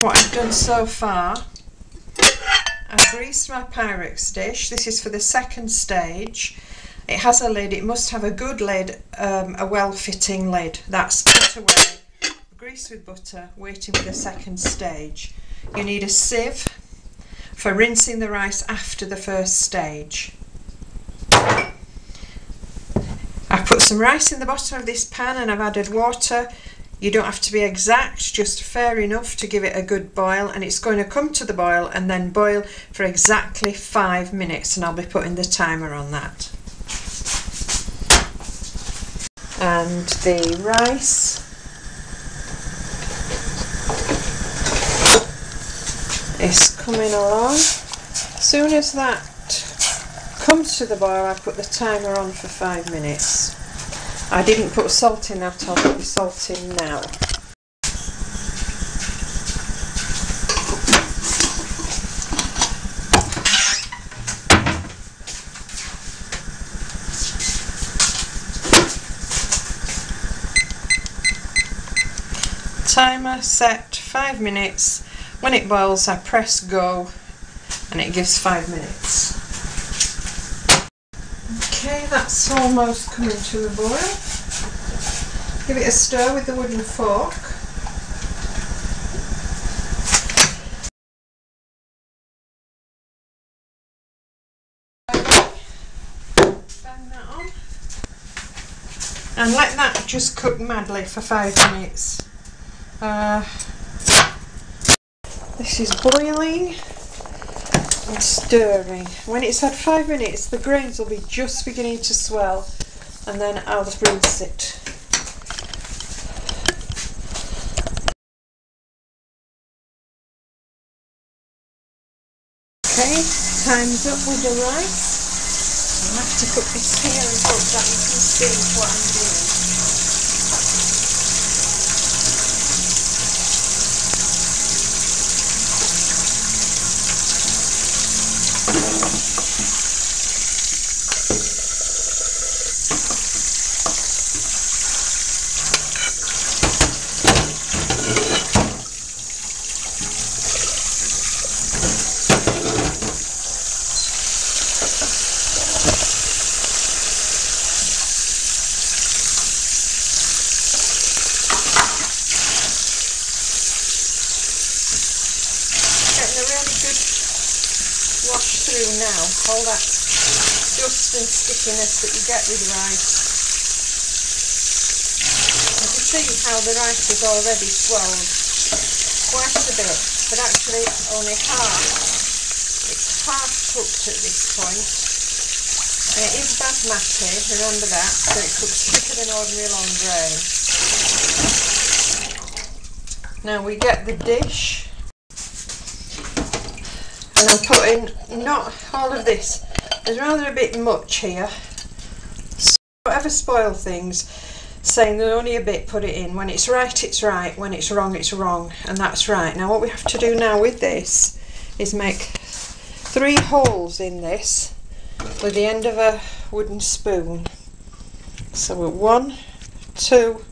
What I've done so far, I've greased my Pyrex dish. This is for the second stage. It has a lid. It must have a good lid, a well-fitting lid. That's put away, greased with butter, waiting for the second stage. You need a sieve for rinsing the rice after the first stage. I've put some rice in the bottom of this pan and I've added water. You don't have to be exact, just fair enough to give it a good boil, and it's going to come to the boil and then boil for exactly 5 minutes, and I'll be putting the timer on that. And the rice is coming along. As soon as that comes to the boil, I put the timer on for 5 minutes. I didn't put salt in that, I'll put the salt in now. Timer set 5 minutes. When it boils, I press go and it gives 5 minutes. Okay, that's almost coming to a boil. Give it a stir with the wooden fork. Bang that on. And let that just cook madly for 5 minutes. This is boiling and stirring. When it's had 5 minutes, the grains will be just beginning to swell, and then I'll rinse it. Okay, time's up with the rice. I'll have to put this here and hope that you can see what I'm doing. Wash through now, all that dust and stickiness that you get with rice. You can see how the rice is already swelled quite a bit, but actually only half. It's half cooked at this point. And it is basmati, remember that, so it cooks quicker than ordinary long grain. Now we get the dish. And I'm putting not all of this. There's rather a bit much here. So don't ever spoil things saying there's only a bit, put it in. When it's right, it's right. When it's wrong, and that's right. Now what we have to do now with this is make 3 holes in this with the end of a wooden spoon. So 1, 2,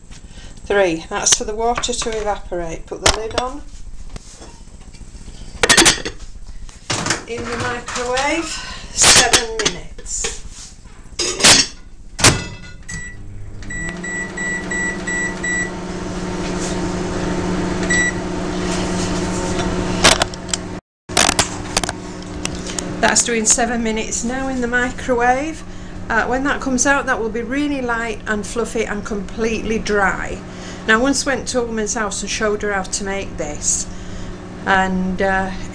3. That's for the water to evaporate. Put the lid on. In the microwave, 7 minutes. That's doing 7 minutes now in the microwave. When that comes out, that will be really light and fluffy and completely dry. Now, I once went to a woman's house and showed her how to make this. And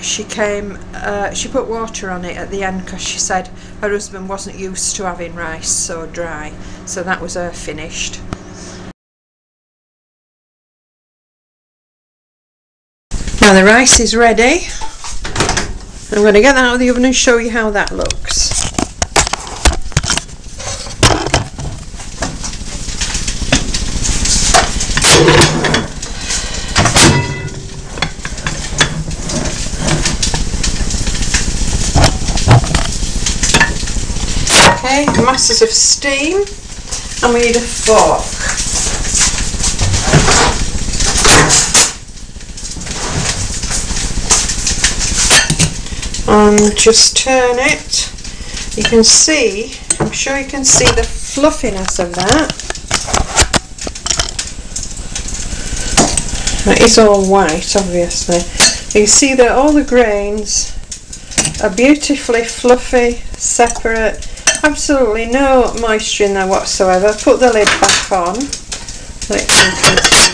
she put water on it at the end because she said her husband wasn't used to having rice so dry, so that was her finished. Now the rice is ready. I'm going to get that out of the oven and show you how that looks. Okay, masses of steam, and we need a fork. and just turn it. You can see, I'm sure you can see the fluffiness of that. That is all white, obviously. You see that all the grains are beautifully fluffy, separate, absolutely no moisture in there whatsoever. Put the lid back on so it can